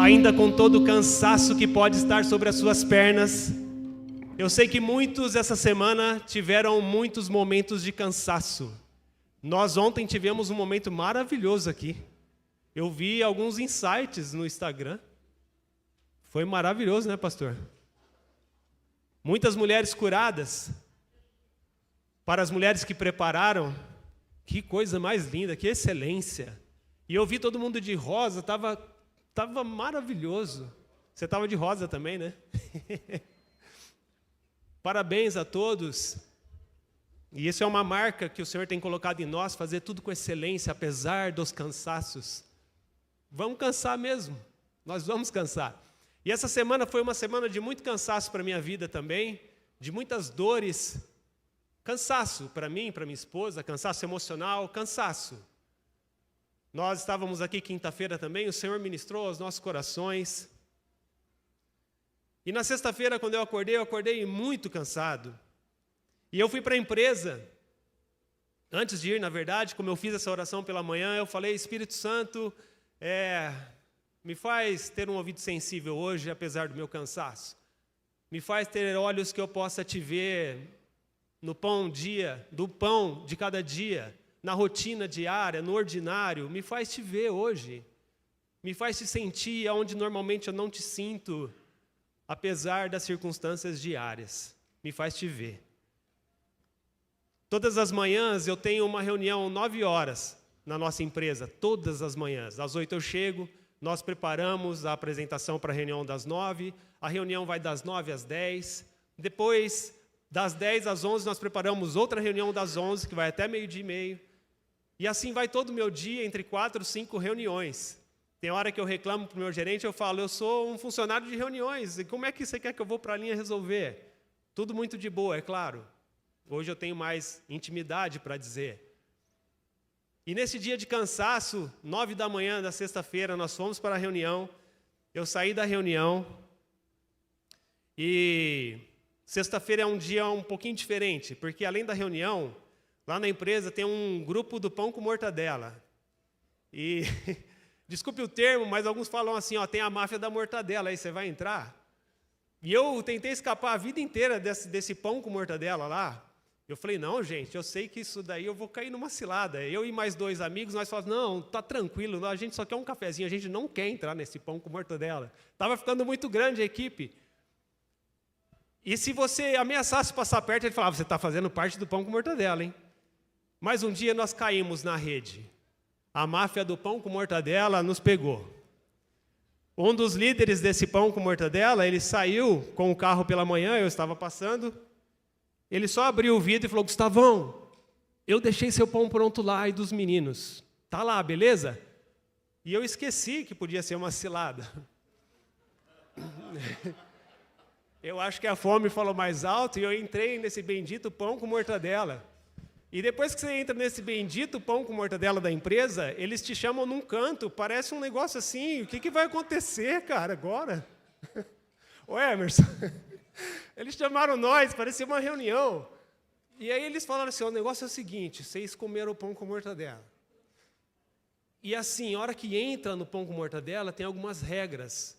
ainda com todo o cansaço que pode estar sobre as suas pernas. Eu sei que muitos essa semana tiveram muitos momentos de cansaço. Nós ontem tivemos um momento maravilhoso aqui. Eu vi alguns insights no Instagram. Foi maravilhoso, né, pastor? Muitas mulheres curadas. Para as mulheres que prepararam, que coisa mais linda, que excelência. E eu vi todo mundo de rosa, estava maravilhoso. Você estava de rosa também, né? Parabéns a todos. E isso é uma marca que o Senhor tem colocado em nós, fazer tudo com excelência, apesar dos cansaços. Vamos cansar mesmo, nós vamos cansar. E essa semana foi uma semana de muito cansaço para a minha vida também, de muitas dores. Cansaço para mim, para minha esposa, cansaço emocional, cansaço. Nós estávamos aqui quinta-feira também, o Senhor ministrou aos nossos corações. E na sexta-feira, quando eu acordei muito cansado. E eu fui para a empresa. Antes de ir, na verdade, como eu fiz essa oração pela manhã, eu falei, Espírito Santo, me faz ter um ouvido sensível hoje, apesar do meu cansaço. Me faz ter olhos que eu possa te ver no pão do pão de cada dia, na rotina diária, no ordinário. Me faz te ver hoje. Me faz te sentir onde normalmente eu não te sinto, apesar das circunstâncias diárias. Me faz te ver. Todas as manhãs eu tenho uma reunião 9 horas na nossa empresa, todas as manhãs. Às 8 eu chego, nós preparamos a apresentação para a reunião das 9, a reunião vai das 9 às 10, depois das 10 às 11 nós preparamos outra reunião das 11, que vai até 12:30, e assim vai todo o meu dia, entre 4 e 5 reuniões. Tem hora que eu reclamo para o meu gerente, eu falo, eu sou um funcionário de reuniões, e como é que você quer que eu vou para a linha resolver? Tudo muito de boa, é claro. Hoje eu tenho mais intimidade para dizer. E nesse dia de cansaço, 9 da manhã da sexta-feira, nós fomos para a reunião. Eu saí da reunião. E sexta-feira é um dia um pouquinho diferente, porque além da reunião, lá na empresa tem um grupo do pão com mortadela. E, desculpe o termo, mas alguns falam assim, tem a máfia da mortadela, aí você vai entrar? E eu tentei escapar a vida inteira desse pão com mortadela lá. Eu falei, não, gente, eu sei que isso daí eu vou cair numa cilada. Eu e mais 2 amigos, nós falamos, não, tá tranquilo, a gente só quer um cafezinho, a gente não quer entrar nesse pão com mortadela. Estava ficando muito grande a equipe. E se você ameaçasse passar perto, ele falava, você está fazendo parte do pão com mortadela, hein? Mas um dia nós caímos na rede. A máfia do pão com mortadela nos pegou. Um dos líderes desse pão com mortadela, ele saiu com o carro pela manhã, eu estava passando. Ele só abriu o vidro e falou, Gustavão, eu deixei seu pão pronto lá e dos meninos. Tá lá, beleza? E eu esqueci que podia ser uma cilada. Eu acho que a fome falou mais alto e eu entrei nesse bendito pão com mortadela. E depois que você entra nesse bendito pão com mortadela da empresa, eles te chamam num canto, parece um negócio assim, o que vai acontecer, cara, agora? Ô Emerson... Eles chamaram nós, parecia uma reunião. E aí eles falaram assim, o negócio é o seguinte, vocês comeram o pão com mortadela. E assim, a hora que entra no pão com mortadela, tem algumas regras.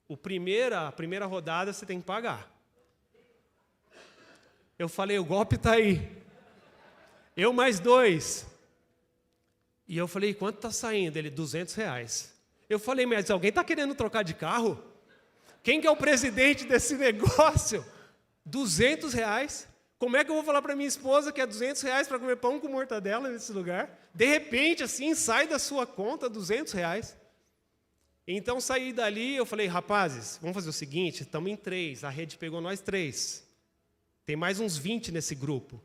A primeira rodada você tem que pagar. Eu falei, o golpe está aí. Eu mais 2. E eu falei, quanto está saindo? Ele, R$200. Eu falei, mas alguém está querendo trocar de carro? Quem que é o presidente desse negócio? R$200? Como é que eu vou falar para minha esposa que é R$200 para comer pão com mortadela nesse lugar? De repente, assim, sai da sua conta R$200. Então, saí dali, eu falei, rapazes, vamos fazer o seguinte, estamos em 3, a rede pegou nós 3. Tem mais uns 20 nesse grupo.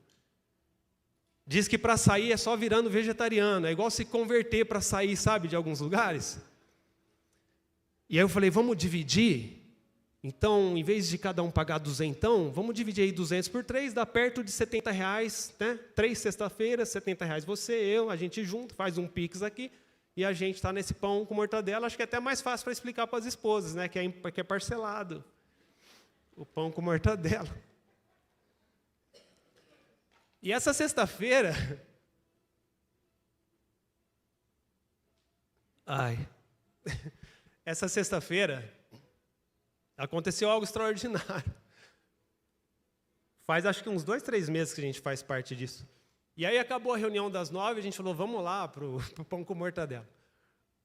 Diz que para sair é só virando vegetariano, é igual se converter para sair, sabe, de alguns lugares. E aí eu falei, vamos dividir? Então, em vez de cada um pagar 200, vamos dividir aí 200 por 3, dá perto de R$70, né? 3 sexta-feiras, R$70 você, eu, a gente junto, faz um pix aqui, e a gente está nesse pão com mortadela. Acho que é até mais fácil para explicar para as esposas, né? Que é parcelado, o pão com mortadela. E essa sexta-feira... essa sexta-feira aconteceu algo extraordinário. Faz acho que uns 2, 3 meses que a gente faz parte disso. E aí acabou a reunião das 9, a gente falou, vamos lá para o pão com mortadela.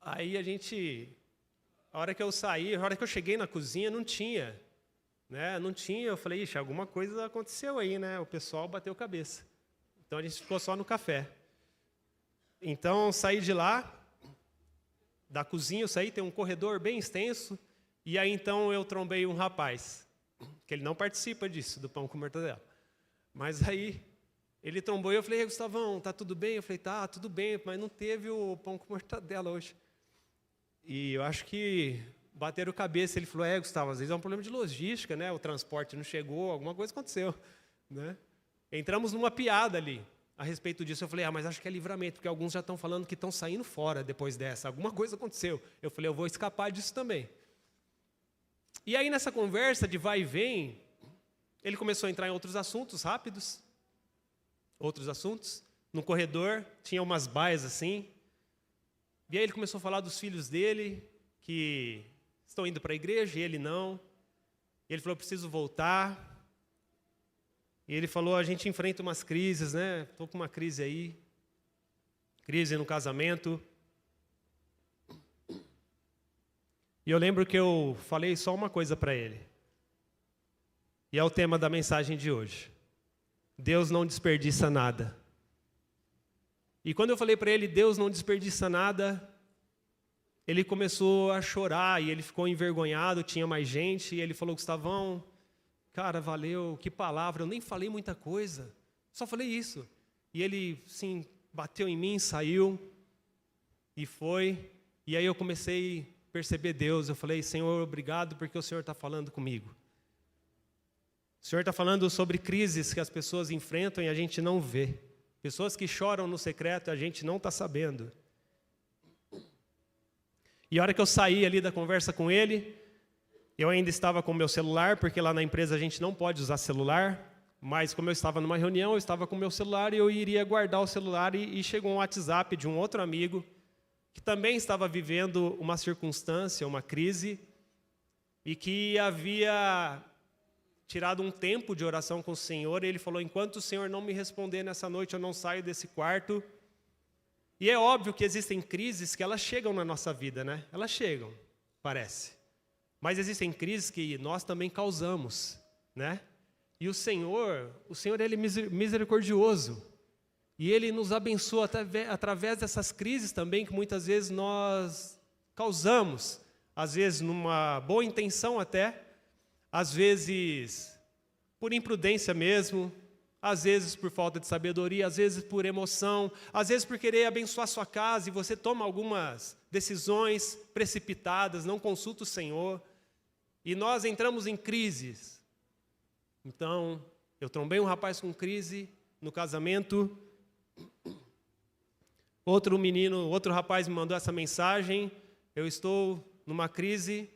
Aí a hora que eu saí, a hora que eu cheguei na cozinha, não tinha. Né? Não tinha, eu falei, ixi, alguma coisa aconteceu aí, né? O pessoal bateu cabeça. Então a gente ficou só no café. Então saí de lá, da cozinha, eu saí, tem um corredor bem extenso, e aí então eu trombei um rapaz, que ele não participa disso, do pão com mortadela. Mas aí ele trombou e eu falei, ei, Gustavão, tá tudo bem? Eu falei, tá, tudo bem, mas não teve o pão com mortadela hoje. E eu acho que bateram cabeça. Ele falou, Gustavo, às vezes é um problema de logística, né? O transporte não chegou, alguma coisa aconteceu. Né? Entramos numa piada ali a respeito disso. Eu falei, mas acho que é livramento, porque alguns já estão falando que estão saindo fora depois dessa. Alguma coisa aconteceu. Eu falei, eu vou escapar disso também. E aí, nessa conversa de vai e vem, ele começou a entrar em outros assuntos rápidos. Outros assuntos. No corredor, tinha umas baias assim. E aí ele começou a falar dos filhos dele, que estão indo para a igreja, e ele não. E ele falou, preciso voltar. E ele falou, a gente enfrenta umas crises, né? Estou com uma crise aí. Crise no casamento. E eu lembro que eu falei só uma coisa para ele. E é o tema da mensagem de hoje. Deus não desperdiça nada. E quando eu falei para ele, Deus não desperdiça nada, ele começou a chorar e ele ficou envergonhado, tinha mais gente, e ele falou, Gustavão, cara, valeu, que palavra, eu nem falei muita coisa, só falei isso. E ele, sim, bateu em mim, saiu, e foi, e aí eu comecei a perceber Deus, eu falei, Senhor, obrigado porque o Senhor está falando comigo. O Senhor está falando sobre crises que as pessoas enfrentam e a gente não vê. Pessoas que choram no secreto, a gente não está sabendo. E a hora que eu saí ali da conversa com ele, eu ainda estava com o meu celular, porque lá na empresa a gente não pode usar celular, mas como eu estava numa reunião, eu estava com o meu celular e eu iria guardar o celular e chegou um WhatsApp de um outro amigo que também estava vivendo uma circunstância, uma crise, e que havia tirado um tempo de oração com o Senhor, e ele falou, enquanto o Senhor não me responder nessa noite, eu não saio desse quarto. E é óbvio que existem crises que elas chegam na nossa vida, né? Elas chegam, parece. Mas existem crises que nós também causamos, né? E o Senhor ele é misericordioso. E Ele nos abençoa através dessas crises também que muitas vezes nós causamos. Às vezes numa boa intenção até, às vezes por imprudência mesmo, às vezes por falta de sabedoria, às vezes por emoção, às vezes por querer abençoar sua casa e você toma algumas decisões precipitadas, não consulta o Senhor, e nós entramos em crises. Então, eu trombei um rapaz com crise no casamento, outro rapaz me mandou essa mensagem, eu estou numa crise,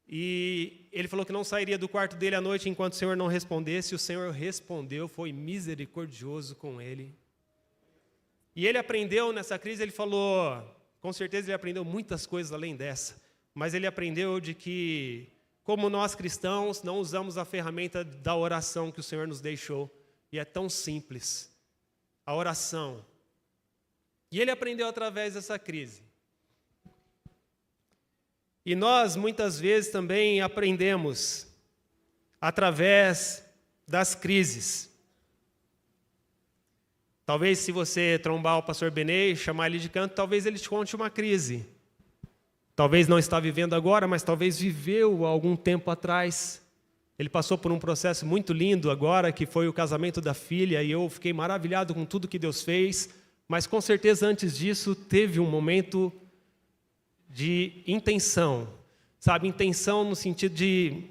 e ele falou que não sairia do quarto dele à noite enquanto o Senhor não respondesse. O Senhor respondeu, foi misericordioso com ele. E ele aprendeu nessa crise, ele falou, com certeza ele aprendeu muitas coisas além dessa, mas ele aprendeu de que, como nós cristãos, não usamos a ferramenta da oração que o Senhor nos deixou. E é tão simples, a oração. E ele aprendeu através dessa crise. E nós, muitas vezes, também aprendemos através das crises. Talvez, se você trombar o pastor Benê, chamar ele de canto, talvez ele te conte uma crise. Talvez não está vivendo agora, mas talvez viveu há algum tempo atrás. Ele passou por um processo muito lindo agora, que foi o casamento da filha, e eu fiquei maravilhado com tudo que Deus fez, mas com certeza antes disso teve um momento de intenção, sabe? Intenção no sentido de...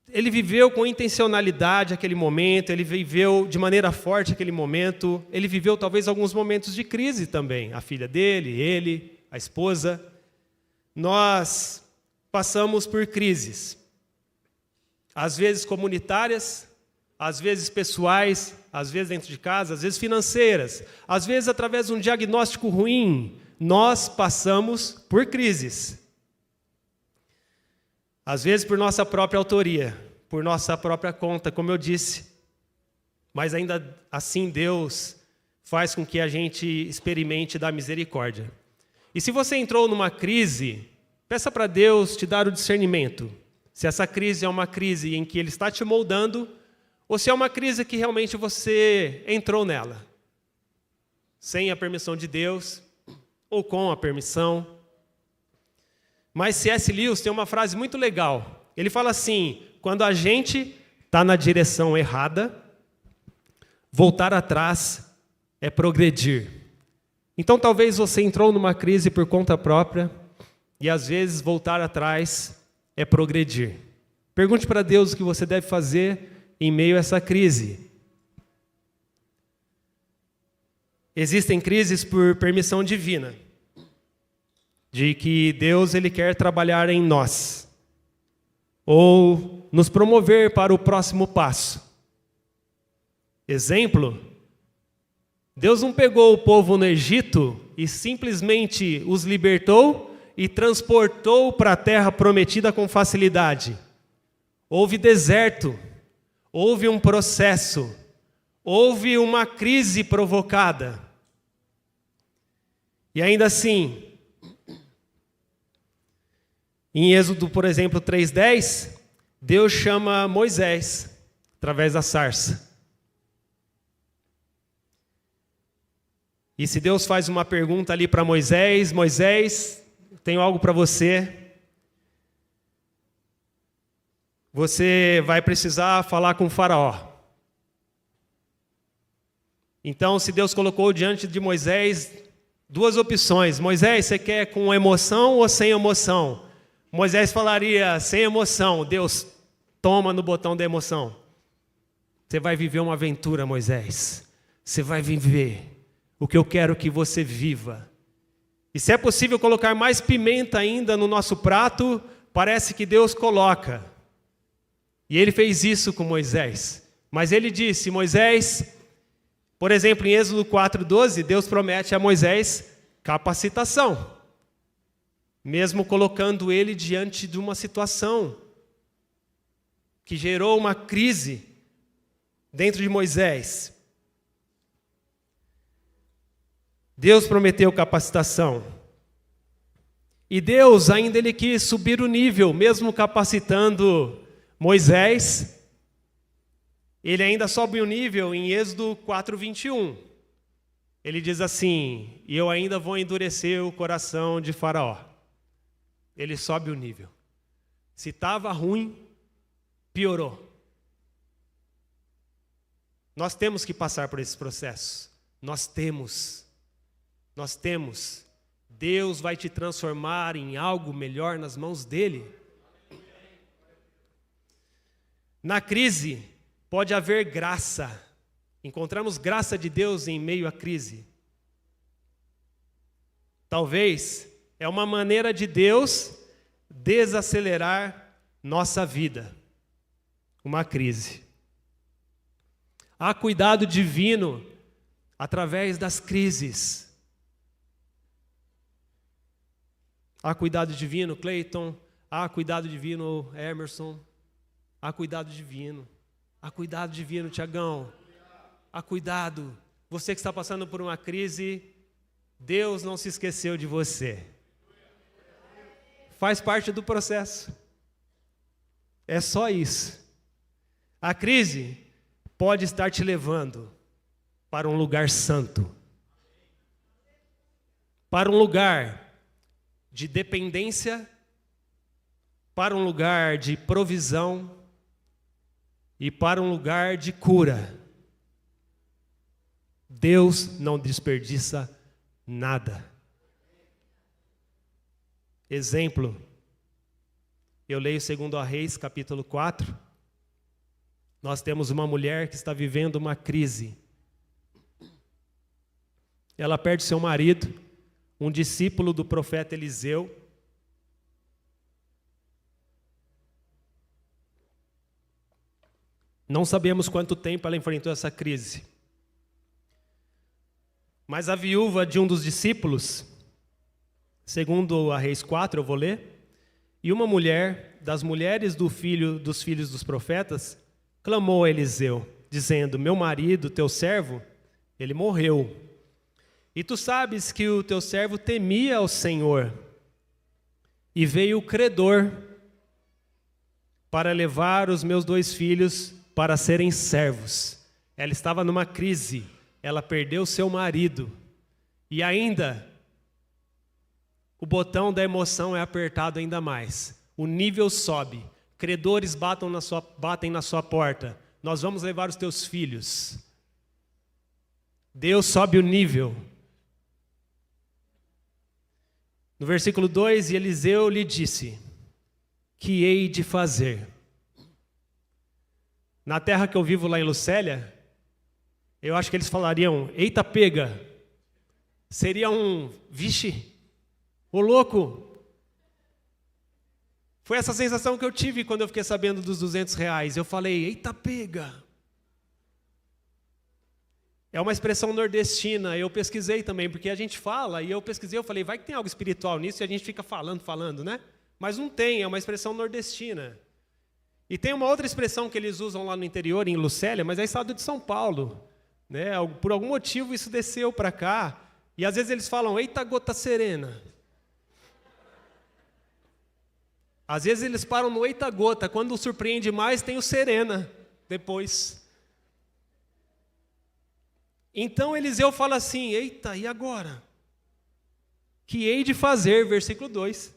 Ele viveu com intencionalidade aquele momento, ele viveu de maneira forte aquele momento, ele viveu talvez alguns momentos de crise também, a filha dele, ele, a esposa. Nós passamos por crises, às vezes comunitárias, às vezes pessoais, às vezes dentro de casa, às vezes financeiras, às vezes através de um diagnóstico ruim, nós passamos por crises. Às vezes por nossa própria autoria, por nossa própria conta, como eu disse. Mas ainda assim Deus faz com que a gente experimente da misericórdia. E se você entrou numa crise, peça para Deus te dar o discernimento. Se essa crise é uma crise em que Ele está te moldando, ou se é uma crise que realmente você entrou nela, sem a permissão de Deus, ou com a permissão. Mas C.S. Lewis tem uma frase muito legal. Ele fala assim: quando a gente está na direção errada, voltar atrás é progredir. Então talvez você entrou numa crise por conta própria, e às vezes voltar atrás é progredir. Pergunte para Deus o que você deve fazer em meio a essa crise. Existem crises por permissão divina, de que Deus ele quer trabalhar em nós, ou nos promover para o próximo passo. Exemplo, Deus não pegou o povo no Egito e simplesmente os libertou e transportou para a terra prometida com facilidade. Houve deserto, houve um processo, houve uma crise provocada. E ainda assim, em Êxodo, por exemplo, 3:10, Deus chama Moisés através da sarça. E se Deus faz uma pergunta ali para Moisés: Moisés, tenho algo para você. Você vai precisar falar com o faraó. Então, se Deus colocou diante de Moisés duas opções: Moisés, você quer com emoção ou sem emoção? Moisés falaria: sem emoção. Deus, toma no botão da emoção. Você vai viver uma aventura, Moisés. Você vai viver o que eu quero que você viva. E se é possível colocar mais pimenta ainda no nosso prato, parece que Deus coloca. E Ele fez isso com Moisés. Mas Ele disse: Moisés, por exemplo, em Êxodo 4:12, Deus promete a Moisés capacitação, mesmo colocando ele diante de uma situação que gerou uma crise dentro de Moisés. Deus prometeu capacitação. E Deus ainda Ele quis subir o nível, mesmo capacitando Moisés. Ele ainda sobe o nível em Êxodo 4:21. Ele diz assim: e eu ainda vou endurecer o coração de Faraó. Ele sobe o nível. Se estava ruim, piorou. Nós temos que passar por esse processo. Nós temos. Deus vai te transformar em algo melhor nas mãos dEle. Na crise, pode haver graça. Encontramos graça de Deus em meio à crise. Talvez é uma maneira de Deus desacelerar nossa vida. Uma crise. Há cuidado divino através das crises. Há cuidado divino, Cleiton. Há cuidado divino, Emerson. Há cuidado divino. Há cuidado divino, Tiagão. Há cuidado. Você que está passando por uma crise, Deus não se esqueceu de você. Faz parte do processo. É só isso. A crise pode estar te levando para um lugar santo. Para um lugar de dependência, para um lugar de provisão e para um lugar de cura. Deus não desperdiça nada. Exemplo, eu leio 2 Reis, capítulo 4. Nós temos uma mulher que está vivendo uma crise. Ela perde seu marido, um discípulo do profeta Eliseu. Não sabemos quanto tempo ela enfrentou essa crise. Mas a viúva de um dos discípulos Segundo a Reis 4, eu vou ler. E uma mulher, das mulheres dos filhos dos profetas, clamou a Eliseu, dizendo: meu marido, teu servo, ele morreu. E tu sabes que o teu servo temia ao Senhor. E veio o credor para levar os meus 2 filhos para serem servos. Ela estava numa crise, ela perdeu seu marido. E ainda, o botão da emoção é apertado ainda mais. O nível sobe, credores batem na sua porta. Nós vamos levar os teus filhos. Deus sobe o nível. No versículo 2, e Eliseu lhe disse: que hei de fazer? Na terra que eu vivo lá em Lucélia, eu acho que eles falariam: eita pega. Seria vixe, ô louco. Foi essa sensação que eu tive quando eu fiquei sabendo dos R$200. Eu falei: eita pega. É uma expressão nordestina, eu pesquisei também, porque a gente fala, e eu pesquisei, eu falei, vai que tem algo espiritual nisso, e a gente fica falando, né? Mas não tem, é uma expressão nordestina. E tem uma outra expressão que eles usam lá no interior, em Lucélia, mas é estado de São Paulo, né? Por algum motivo isso desceu para cá, e às vezes eles falam: eita gota serena. Às vezes eles param no eita gota, quando surpreende mais tem o serena, depois. Então Eliseu fala assim: eita, e agora? Que hei de fazer? Versículo 2.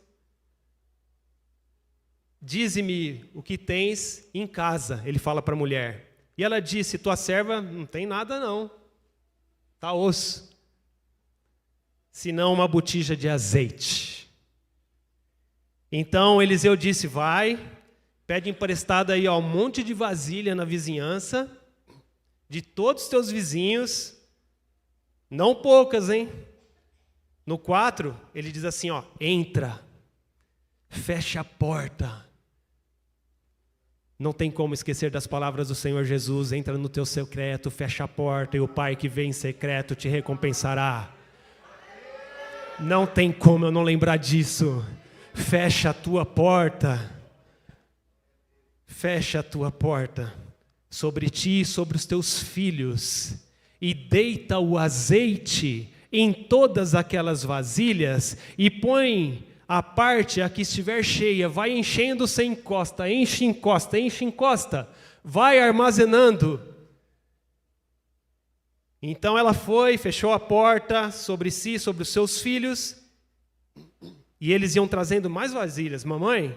Dize-me o que tens em casa, ele fala para a mulher. E ela disse: tua serva não tem nada não, está osso, senão uma botija de azeite. Então Eliseu disse: vai, pede emprestado aí um monte de vasilha na vizinhança, de todos os teus vizinhos, não poucas, hein? No 4, ele diz assim, entra, fecha a porta. Não tem como esquecer das palavras do Senhor Jesus: entra no teu secreto, fecha a porta, e o Pai que vem em secreto te recompensará. Não tem como eu não lembrar disso. Fecha a tua porta. Fecha a tua porta sobre ti e sobre os teus filhos, e deita o azeite em todas aquelas vasilhas, e põe a parte a que estiver cheia, vai enchendo sem encosta, encosta, vai armazenando. Então ela foi, fechou a porta sobre si, sobre os seus filhos, e eles iam trazendo mais vasilhas. Mamãe,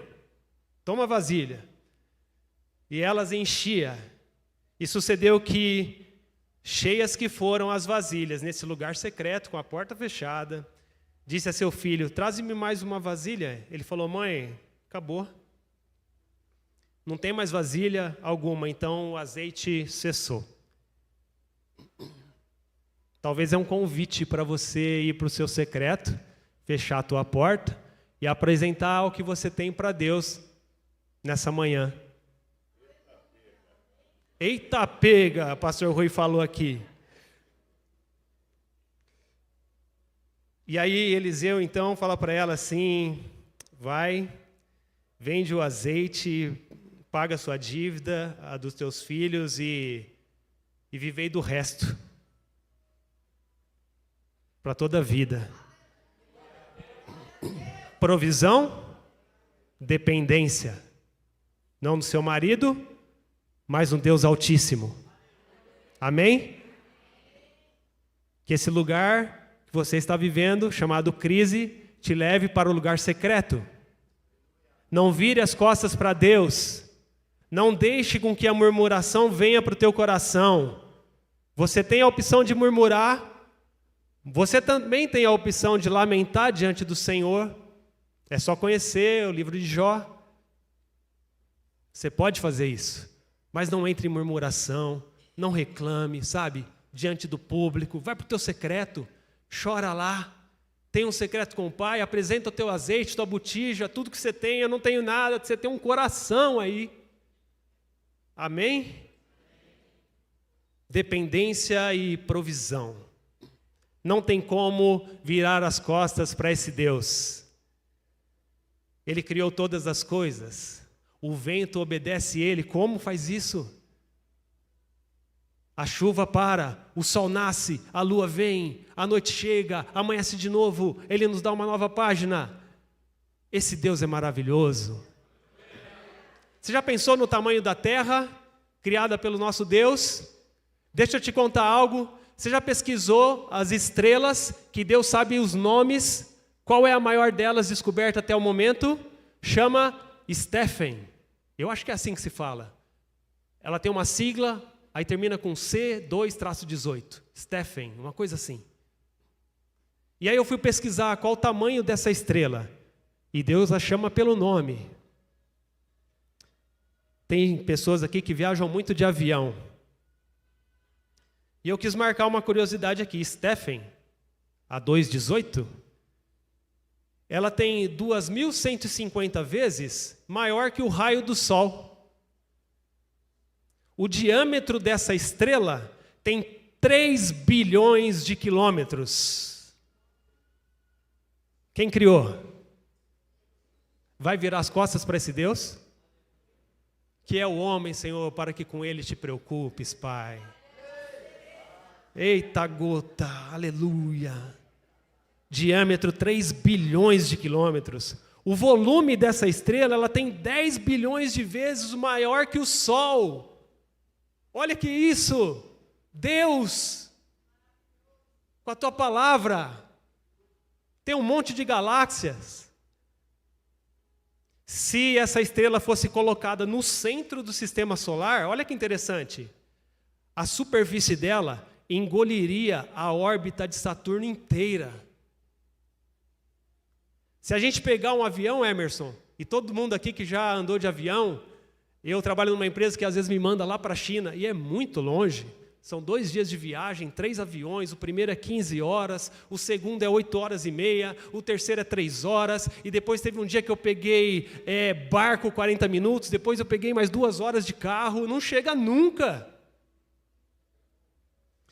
toma vasilha. E elas enchiam. E sucedeu que, cheias que foram as vasilhas, nesse lugar secreto, com a porta fechada, disse a seu filho: traze-me mais uma vasilha. Ele falou: mãe, acabou. Não tem mais vasilha alguma, então o azeite cessou. Talvez é um convite para você ir para o seu secreto, fechar a tua porta e apresentar o que você tem para Deus nessa manhã. Eita pega, pastor Rui falou aqui. E aí Eliseu então fala para ela assim: vai, vende o azeite, paga a sua dívida, a dos teus filhos, e vivei do resto, para toda a vida. Provisão, dependência, não do seu marido, mas um Deus Altíssimo. Amém? Que esse lugar que você está vivendo, chamado crise, te leve para o lugar secreto. Não vire as costas para Deus. Não deixe com que a murmuração venha para o teu coração. Você tem a opção de murmurar. Você também tem a opção de lamentar diante do Senhor. É só conhecer o livro de Jó. Você pode fazer isso. Mas não entre em murmuração, não reclame, sabe? Diante do público, vai para o teu secreto, chora lá, tem um secreto com o Pai, apresenta o teu azeite, tua botija, tudo que você tem. Eu não tenho nada, você tem um coração aí. Amém? Dependência e provisão. não tem como virar as costas para esse Deus. Ele criou todas as coisas. O vento obedece Ele. Como faz isso? A chuva para, o sol nasce, a lua vem, a noite chega, amanhece de novo, Ele nos dá uma nova página. Esse Deus é maravilhoso. Você já pensou no tamanho da terra, criada pelo nosso Deus? Deixa eu te contar algo. Você já pesquisou as estrelas, que Deus sabe os nomes? Qual é a maior delas descoberta até o momento? Chama Stephen. Eu acho que é assim que se fala. Ela tem uma sigla, aí termina com C2-18. Stephen, uma coisa assim. E aí eu fui pesquisar qual o tamanho dessa estrela. E Deus a chama pelo nome. Tem pessoas aqui que viajam muito de avião. E eu quis marcar uma curiosidade aqui. Stephen, a 2,18, ela tem 2.150 vezes maior que o raio do Sol. O diâmetro dessa estrela tem 3 bilhões de quilômetros. Quem criou? Vai virar as costas para esse Deus? Que é o homem, Senhor, para que com ele te preocupes, Pai. Eita gota, aleluia. Diâmetro 3 bilhões de quilômetros. O volume dessa estrela, ela tem 10 bilhões de vezes maior que o Sol. Olha que isso! Deus, com a tua palavra, tem um monte de galáxias. Se essa estrela fosse colocada no centro do sistema solar, olha que interessante, a superfície dela engoliria a órbita de Saturno inteira. Se a gente pegar um avião, Emerson, e todo mundo aqui que já andou de avião, eu trabalho numa empresa que às vezes me manda lá para a China, e é muito longe, são 2 dias de viagem, 3 aviões, o primeiro é 15 horas, o segundo é 8 horas e meia, o terceiro é 3 horas, e depois teve um dia que eu peguei barco 40 minutos, depois eu peguei mais 2 horas de carro, não chega nunca.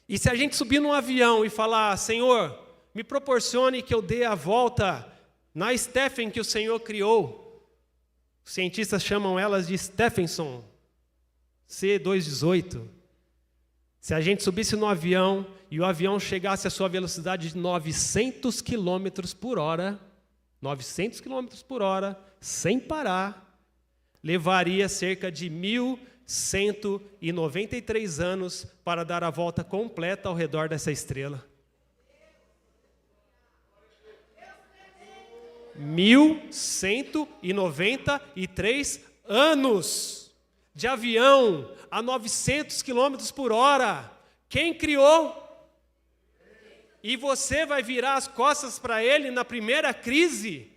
E se a gente subir num avião e falar, Senhor, me proporcione que eu dê a volta na Stephen que o Senhor criou, os cientistas chamam elas de Stephenson, C218. Se a gente subisse no avião e o avião chegasse à sua velocidade de 900 km por hora, 900 km por hora, sem parar, levaria cerca de 1.193 anos para dar a volta completa ao redor dessa estrela. 1.193 anos de avião a 900 km por hora. Quem criou? E você vai virar as costas para ele na primeira crise?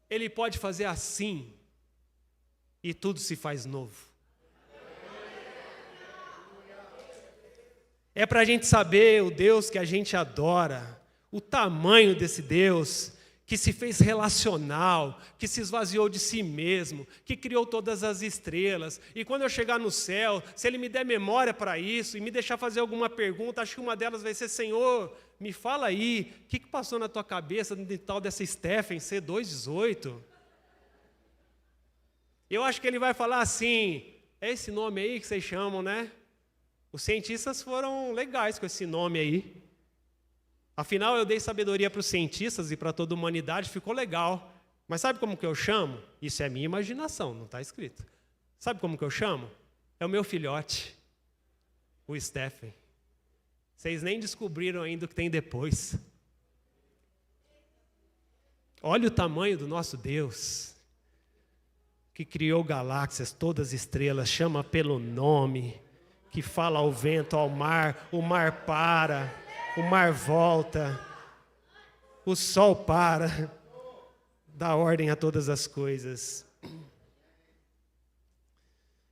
Ele pode fazer assim e tudo se faz novo. É para a gente saber o Deus que a gente adora, o tamanho desse Deus que se fez relacional, que se esvaziou de si mesmo, que criou todas as estrelas. E quando eu chegar no céu, se Ele me der memória para isso e me deixar fazer alguma pergunta, acho que uma delas vai ser, Senhor, me fala aí, o que passou na tua cabeça de tal dessa Stephen C218? Eu acho que Ele vai falar assim, é esse nome aí que vocês chamam, né? Os cientistas foram legais com esse nome aí. Afinal, eu dei sabedoria para os cientistas e para toda a humanidade, ficou legal. Mas sabe como que eu chamo? Isso é minha imaginação, não está escrito. Sabe como que eu chamo? É o meu filhote, o Stephen. Vocês nem descobriram ainda o que tem depois. Olha o tamanho do nosso Deus, que criou galáxias, todas estrelas, chama pelo nome, que fala ao vento, ao mar, o mar para, o mar volta, o sol para, dá ordem a todas as coisas.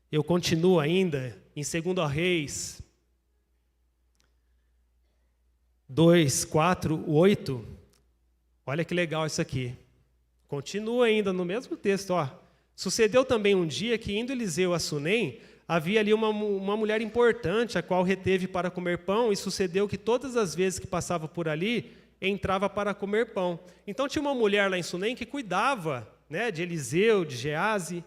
Eu continuo ainda em 2 Reis 2, 4, 8. Olha que legal isso aqui. Continua ainda no mesmo texto, ó. Sucedeu também um dia que, indo Eliseu a Sunem, havia ali uma mulher importante, a qual reteve para comer pão, e sucedeu que todas as vezes que passava por ali, entrava para comer pão. Então tinha uma mulher lá em Sunem que cuidava, né, de Eliseu, de Gease,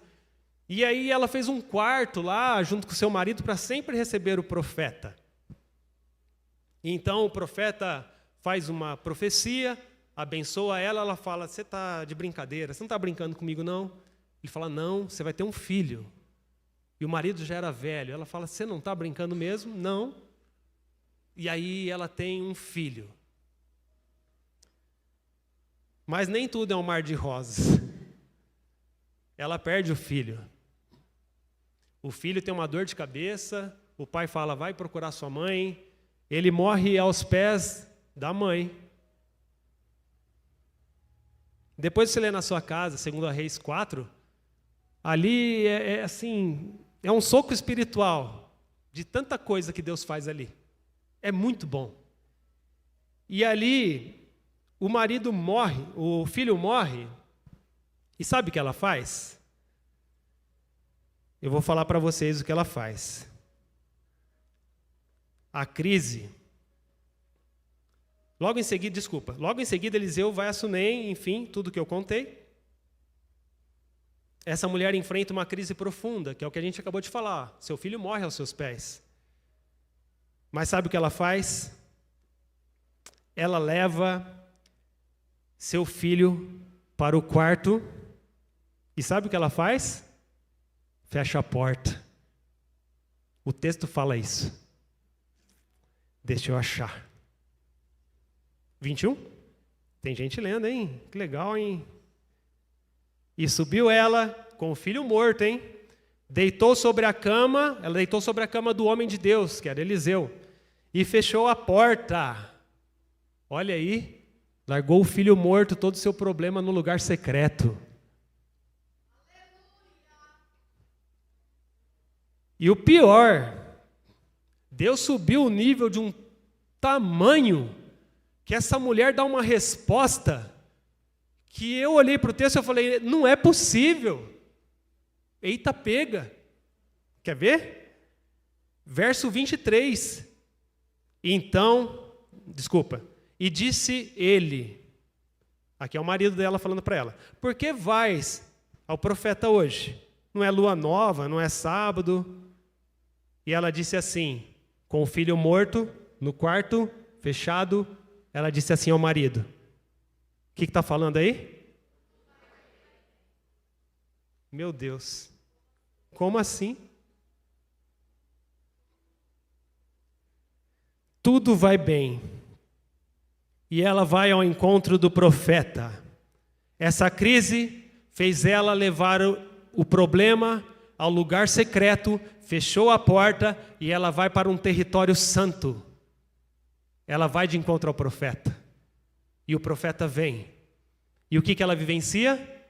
e aí ela fez um quarto lá, junto com seu marido, para sempre receber o profeta. Então o profeta faz uma profecia, abençoa ela, ela fala, você está de brincadeira, você não está brincando comigo não? Ele fala, não, você vai ter um filho. E o marido já era velho, ela fala, você não está brincando mesmo? Não. E aí ela tem um filho. Mas nem tudo é um mar de rosas. Ela perde o filho. O filho tem uma dor de cabeça, o pai fala, vai procurar sua mãe. Ele morre aos pés da mãe. Depois você lê na sua casa, 2 Reis 4, ali assim, é um soco espiritual de tanta coisa que Deus faz ali. É muito bom. E ali, o marido morre, o filho morre, e sabe o que ela faz? Eu vou falar para vocês o que ela faz. A crise. Logo em seguida Eliseu vai a Sunem, enfim, tudo que eu contei. Essa mulher enfrenta uma crise profunda, que é o que a gente acabou de falar. Seu filho morre aos seus pés. Mas sabe o que ela faz? Ela leva seu filho para o quarto. E sabe o que ela faz? Fecha a porta. O texto fala isso. Deixa eu achar. 21? Tem gente lendo, hein? Que legal, hein? E subiu ela com o filho morto, hein? Deitou sobre a cama, ela deitou sobre a cama do homem de Deus, que era Eliseu, e fechou a porta. Olha aí, largou o filho morto, todo o seu problema no lugar secreto. E o pior, Deus subiu o nível de um tamanho que essa mulher dá uma resposta que eu olhei para o texto e falei, não é possível. Eita, pega. Quer ver? Verso 23. E disse ele, aqui é o marido dela falando para ela, por que vais ao profeta hoje? Não é lua nova, não é sábado. E ela disse assim, com o filho morto, no quarto, fechado, ela disse assim ao marido, o que está falando aí? Meu Deus, como assim? Tudo vai bem. E ela vai ao encontro do profeta. Essa crise fez ela levar o problema ao lugar secreto, fechou a porta e ela vai para um território santo. Ela vai de encontro ao profeta. E o profeta vem. E o que ela vivencia?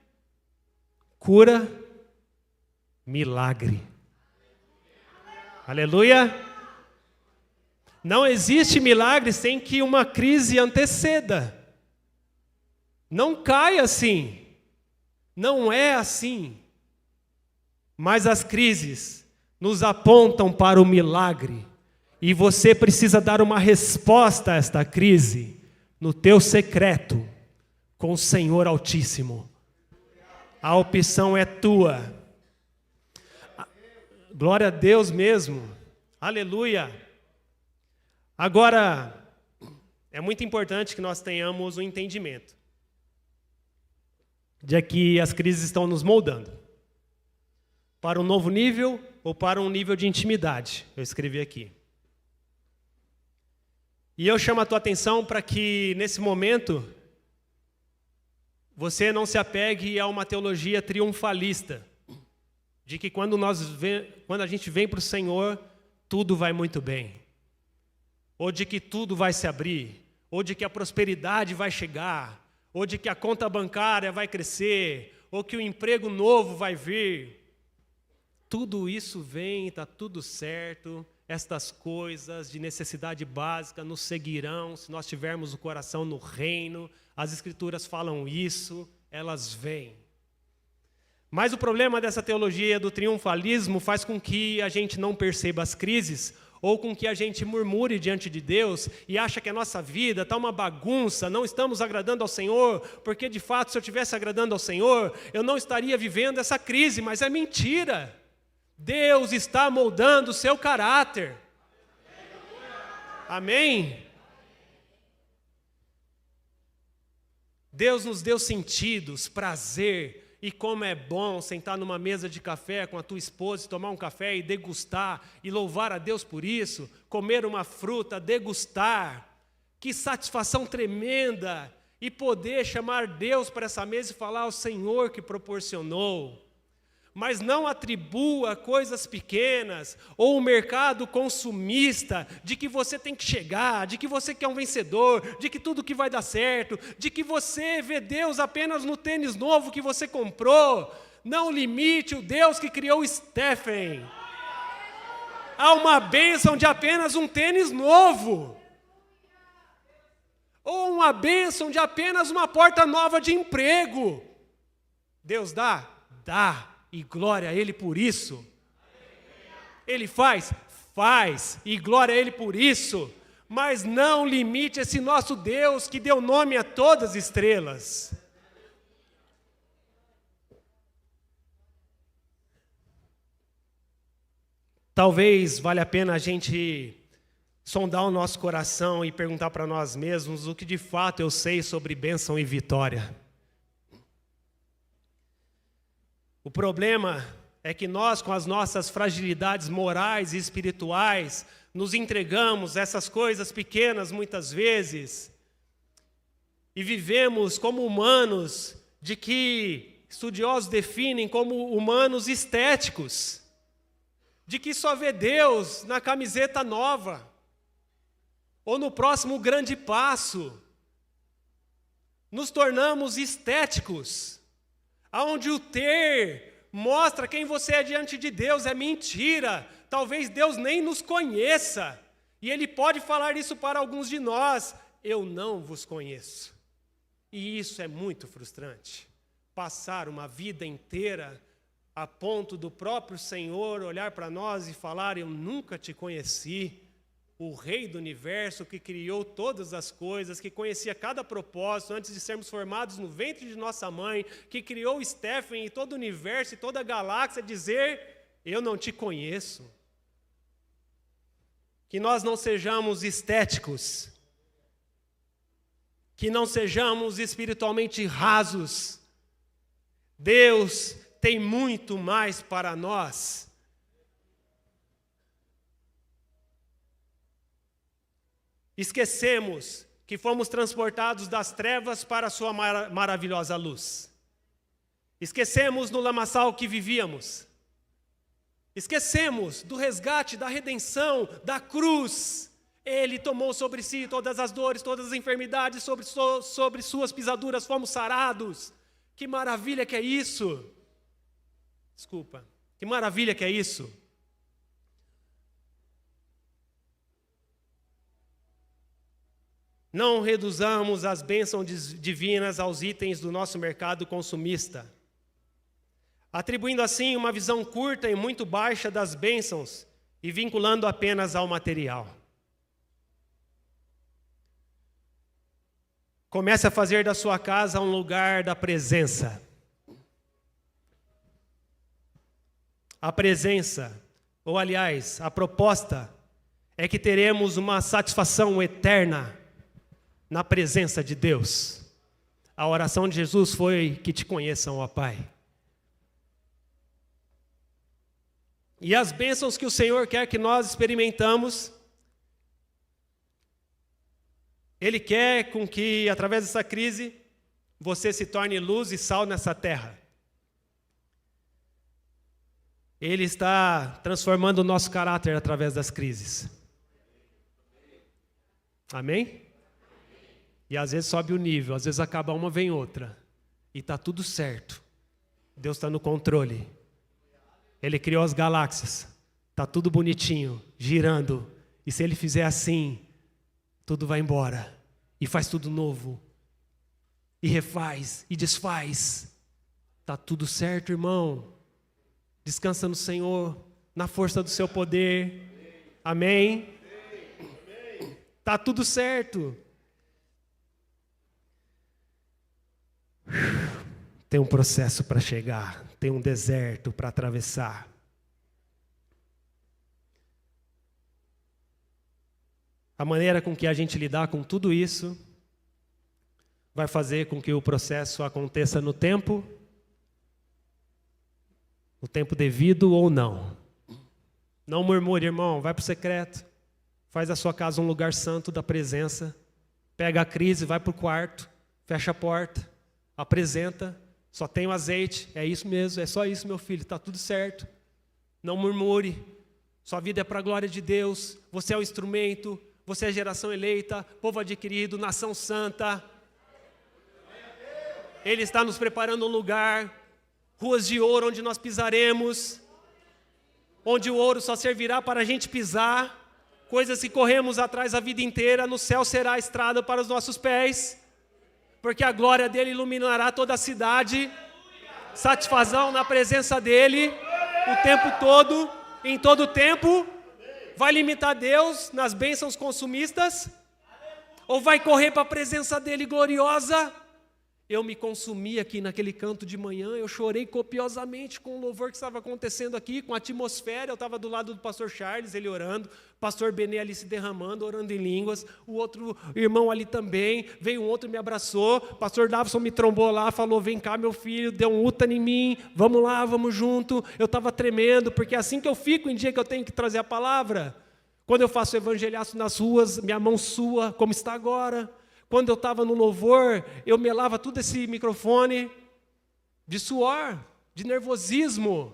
Cura, milagre. Aleluia! Não existe milagre sem que uma crise anteceda. Não cai assim. Não é assim. Mas as crises nos apontam para o milagre. E você precisa dar uma resposta a esta crise no teu secreto com o Senhor Altíssimo. A opção é tua. Glória a Deus mesmo. Aleluia. Agora, é muito importante que nós tenhamos um entendimento de que as crises estão nos moldando para um novo nível ou para um nível de intimidade. Eu escrevi aqui. E eu chamo a tua atenção para que, nesse momento, você não se apegue a uma teologia triunfalista, de que quando a gente vem para o Senhor, tudo vai muito bem. Ou de que tudo vai se abrir, ou de que a prosperidade vai chegar, ou de que a conta bancária vai crescer, ou que o emprego novo vai vir. Tudo isso vem, está tudo certo, estas coisas de necessidade básica nos seguirão, se nós tivermos o coração no reino, as Escrituras falam isso, elas vêm. Mas o problema dessa teologia do triunfalismo faz com que a gente não perceba as crises, ou com que a gente murmure diante de Deus e acha que a nossa vida está uma bagunça, não estamos agradando ao Senhor, porque de fato se eu estivesse agradando ao Senhor, eu não estaria vivendo essa crise, mas é mentira. Deus está moldando o seu caráter. Amém? Deus nos deu sentidos, prazer, e como é bom sentar numa mesa de café com a tua esposa, tomar um café e degustar, e louvar a Deus por isso, comer uma fruta, degustar, que satisfação tremenda, e poder chamar Deus para essa mesa e falar ao Senhor que proporcionou. Mas não atribua coisas pequenas, ou o mercado consumista, de que você tem que chegar, de que você quer um vencedor, de que tudo que vai dar certo, de que você vê Deus apenas no tênis novo que você comprou. Não limite o Deus que criou o Stephen. Há uma bênção de apenas um tênis novo. Ou uma bênção de apenas uma porta nova de emprego. Deus dá? Dá. E glória a Ele por isso. Ele faz? Faz. E glória a Ele por isso. Mas não limite esse nosso Deus que deu nome a todas as estrelas. Talvez valha a pena a gente sondar o nosso coração e perguntar para nós mesmos o que de fato eu sei sobre bênção e vitória. O problema é que nós, com as nossas fragilidades morais e espirituais, nos entregamos a essas coisas pequenas muitas vezes e vivemos como humanos de que estudiosos definem como humanos estéticos, de que só vê Deus na camiseta nova ou no próximo grande passo. Nos tornamos estéticos, onde o ter mostra quem você é diante de Deus. É mentira. Talvez Deus nem nos conheça. E Ele pode falar isso para alguns de nós. Eu não vos conheço. E isso é muito frustrante. Passar uma vida inteira a ponto do próprio Senhor olhar para nós e falar: eu nunca te conheci. O Rei do Universo que criou todas as coisas, que conhecia cada propósito antes de sermos formados no ventre de nossa mãe, que criou o Stephen e todo o universo e toda a galáxia, dizer: eu não te conheço. Que nós não sejamos estéticos, que não sejamos espiritualmente rasos. Deus tem muito mais para nós. Esquecemos que fomos transportados das trevas para a sua maravilhosa luz. Esquecemos no lamaçal que vivíamos. Esquecemos do resgate, da redenção, da cruz. Ele tomou sobre si todas as dores, todas as enfermidades, sobre suas pisaduras fomos sarados. Que maravilha que é isso! Desculpa. Que maravilha que é isso! Não reduzamos as bênçãos divinas aos itens do nosso mercado consumista, atribuindo assim uma visão curta e muito baixa das bênçãos e vinculando apenas ao material. Comece a fazer da sua casa um lugar da presença. A presença, ou aliás, a proposta é que teremos uma satisfação eterna na presença de Deus. A oração de Jesus foi: que te conheçam, ó Pai. E as bênçãos que o Senhor quer que nós experimentamos, Ele quer com que, através dessa crise, você se torne luz e sal nessa terra. Ele está transformando o nosso caráter através das crises. Amém? E às vezes sobe o nível, às vezes acaba uma, vem outra. E está tudo certo. Deus está no controle. Ele criou as galáxias. Está tudo bonitinho, girando. E se Ele fizer assim, tudo vai embora. E faz tudo novo. E refaz, e desfaz. Está tudo certo, irmão. Descansa no Senhor, na força do seu poder. Amém? Está tudo certo. Tem um processo para chegar, tem um deserto para atravessar. A maneira com que a gente lidar com tudo isso vai fazer com que o processo aconteça no tempo devido ou não. Não murmure, irmão, vai para o secreto. Faz a sua casa um lugar santo da presença. Pega a crise, vai para o quarto, fecha a porta, apresenta. Só tem o azeite, é isso mesmo, é só isso, meu filho, está tudo certo. Não murmure, sua vida é para a glória de Deus. Você é o instrumento, você é geração eleita, povo adquirido, nação santa. Ele está nos preparando um lugar, ruas de ouro onde nós pisaremos, onde o ouro só servirá para a gente pisar. Coisas que corremos atrás a vida inteira, no céu será a estrada para os nossos pés, porque a glória dele iluminará toda a cidade. Satisfação na presença dele, o tempo todo, em todo tempo. Vai limitar Deus nas bênçãos consumistas? Ou vai correr para a presença dele gloriosa? Eu me consumi aqui naquele canto de manhã, eu chorei copiosamente com o louvor que estava acontecendo aqui, com a atmosfera. Eu estava do lado do pastor Charles, ele orando, pastor Benê ali se derramando, orando em línguas, o outro irmão ali também, veio um outro e me abraçou, pastor Davison me trombou lá, falou, vem cá meu filho, deu um uta em mim, vamos lá, vamos junto. Eu estava tremendo, porque é assim que eu fico em dia que eu tenho que trazer a palavra. Quando eu faço evangelhaço nas ruas, minha mão sua, como está agora. Quando eu estava no louvor, eu melava tudo esse microfone de suor, de nervosismo.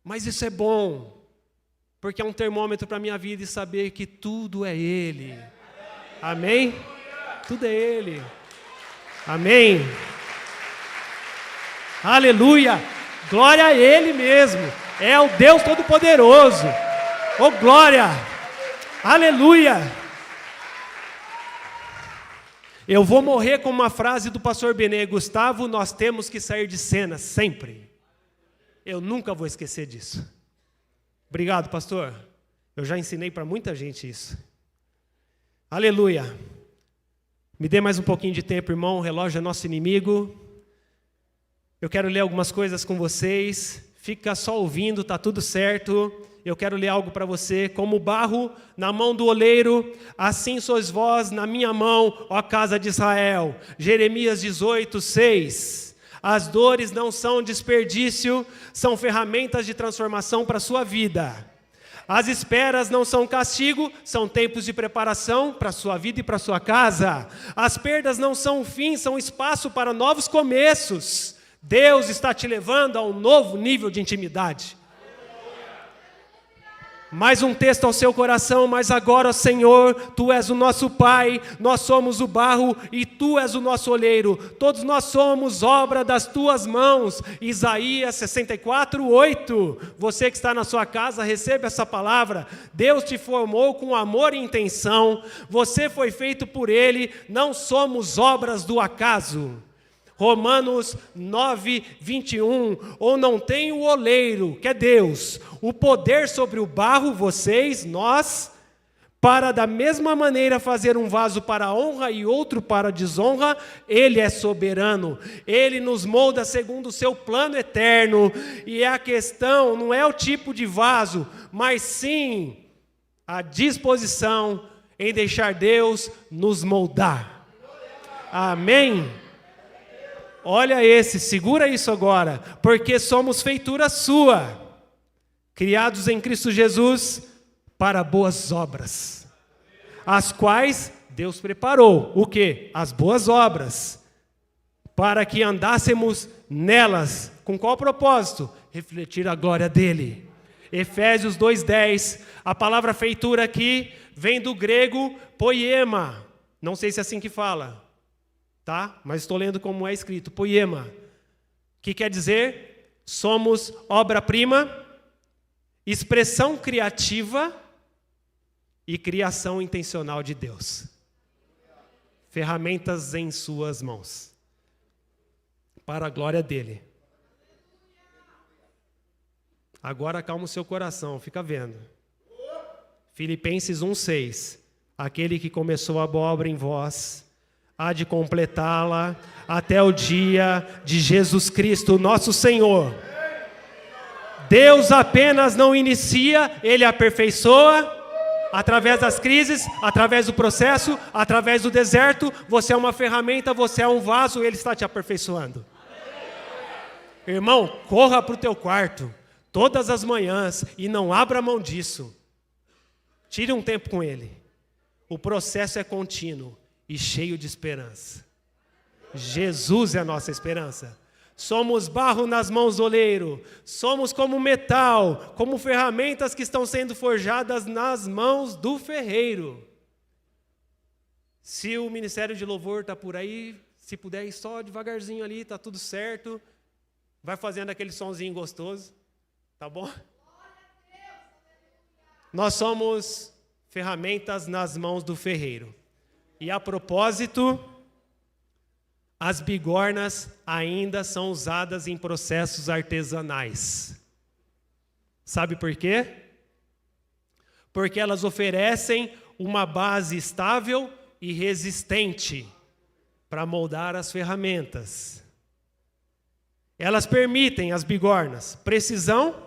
Mas isso é bom, porque é um termômetro para a minha vida e saber que tudo é Ele. Amém? Tudo é Ele. Amém? Aleluia! Glória a Ele mesmo. É o Deus Todo-Poderoso. Oh, glória! Aleluia! Eu vou morrer com uma frase do pastor Benê: Gustavo, nós temos que sair de cena, sempre. Eu nunca vou esquecer disso. Obrigado, pastor. Eu já ensinei para muita gente isso. Aleluia. Me dê mais um pouquinho de tempo, irmão, o relógio é nosso inimigo. Eu quero ler algumas coisas com vocês. Fica só ouvindo, está tudo certo. Eu quero ler algo para você. Como barro na mão do oleiro, assim sois vós na minha mão, ó casa de Israel. Jeremias 18, 6. As dores não são desperdício, são ferramentas de transformação para a sua vida. As esperas não são castigo, são tempos de preparação para a sua vida e para a sua casa. As perdas não são um fim, são espaço para novos começos. Deus está te levando a um novo nível de intimidade. Mais um texto ao seu coração, mas agora, Senhor, Tu és o nosso Pai, nós somos o barro e Tu és o nosso oleiro. Todos nós somos obra das Tuas mãos. Isaías 64, 8. Você que está na sua casa, receba essa palavra. Deus te formou com amor e intenção. Você foi feito por Ele, não somos obras do acaso. Romanos 9, 21, ou não tem o oleiro, que é Deus, o poder sobre o barro, vocês, nós, para da mesma maneira fazer um vaso para a honra e outro para a desonra. Ele é soberano, Ele nos molda segundo o seu plano eterno, e a questão não é o tipo de vaso, mas sim a disposição em deixar Deus nos moldar. Amém? Olha esse, segura isso agora, porque somos feitura sua, criados em Cristo Jesus para boas obras, as quais Deus preparou. O quê? As boas obras, para que andássemos nelas. Com qual propósito? Refletir a glória dele. Efésios 2:10, a palavra feitura aqui vem do grego poiema, não sei se é assim que fala. Tá? Mas estou lendo como é escrito, poiema, que quer dizer, somos obra-prima, expressão criativa e criação intencional de Deus. Ferramentas em suas mãos. para a glória dele. Agora acalma o seu coração, fica vendo. Filipenses 1:6. Aquele que começou a boa obra em vós, há de completá-la até o dia de Jesus Cristo, nosso Senhor. Deus apenas não inicia, Ele aperfeiçoa, através das crises, através do processo, através do deserto. Você é uma ferramenta, você é um vaso, Ele está te aperfeiçoando. Irmão, corra para o teu quarto, todas as manhãs, e não abra mão disso. Tire um tempo com Ele. O processo é contínuo e cheio de esperança. Jesus é a nossa esperança. Somos barro nas mãos do oleiro, somos como metal, como ferramentas que estão sendo forjadas nas mãos do ferreiro. Se o ministério de louvor está por aí, se puder ir só devagarzinho ali, está tudo certo. Vai fazendo aquele sonzinho gostoso, tá bom? Nós somos ferramentas nas mãos do ferreiro. E a propósito, as bigornas ainda são usadas em processos artesanais. Sabe por quê? Porque elas oferecem uma base estável e resistente para moldar as ferramentas. Elas permitem, as bigornas, precisão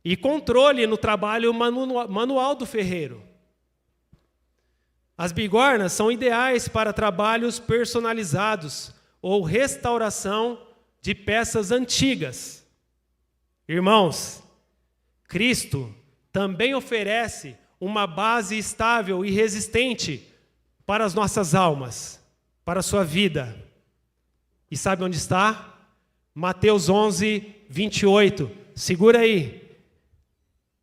e controle no trabalho manual do ferreiro. As bigornas são ideais para trabalhos personalizados ou restauração de peças antigas. Irmãos, Cristo também oferece uma base estável e resistente para as nossas almas, para a sua vida. E sabe onde está? Mateus 11:28. Segura aí.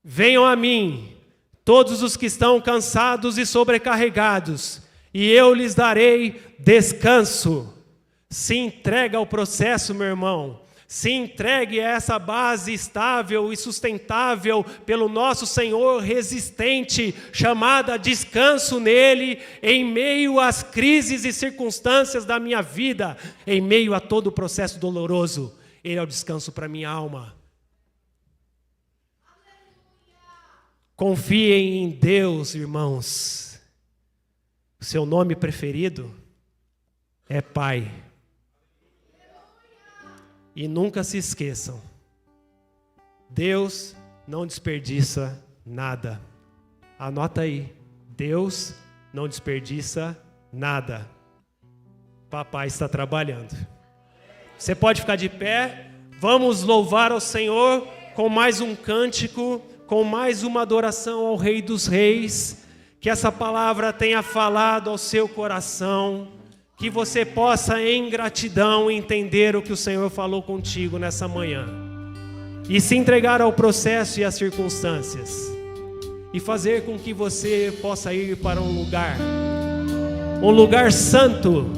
Venham a mim, todos os que estão cansados e sobrecarregados, e eu lhes darei descanso. Se entrega ao processo, meu irmão. Se entregue a essa base estável e sustentável pelo nosso Senhor resistente, chamada descanso nele, em meio às crises e circunstâncias da minha vida, em meio a todo o processo doloroso. Ele é o descanso para minha alma. Confiem em Deus, irmãos. O seu nome preferido é Pai. E nunca se esqueçam, Deus não desperdiça nada. Anota aí, Deus não desperdiça nada. Papai está trabalhando. Você pode ficar de pé, vamos louvar ao Senhor com mais um cântico, com mais uma adoração ao Rei dos Reis. Que essa palavra tenha falado ao seu coração. Que você possa, em gratidão, entender o que o Senhor falou contigo nessa manhã. E se entregar ao processo e às circunstâncias. E fazer com que você possa ir para um lugar santo.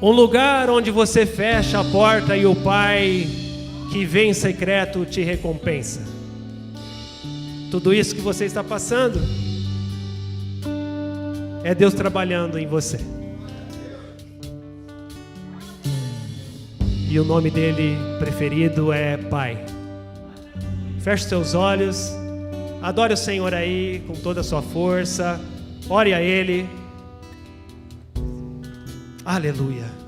Um lugar onde você fecha a porta e o Pai que vem em secreto te recompensa. Tudo isso que você está passando é Deus trabalhando em você. E o nome dele preferido é Pai. Feche seus olhos. Adore o Senhor aí com toda a sua força. Ore a Ele. Aleluia.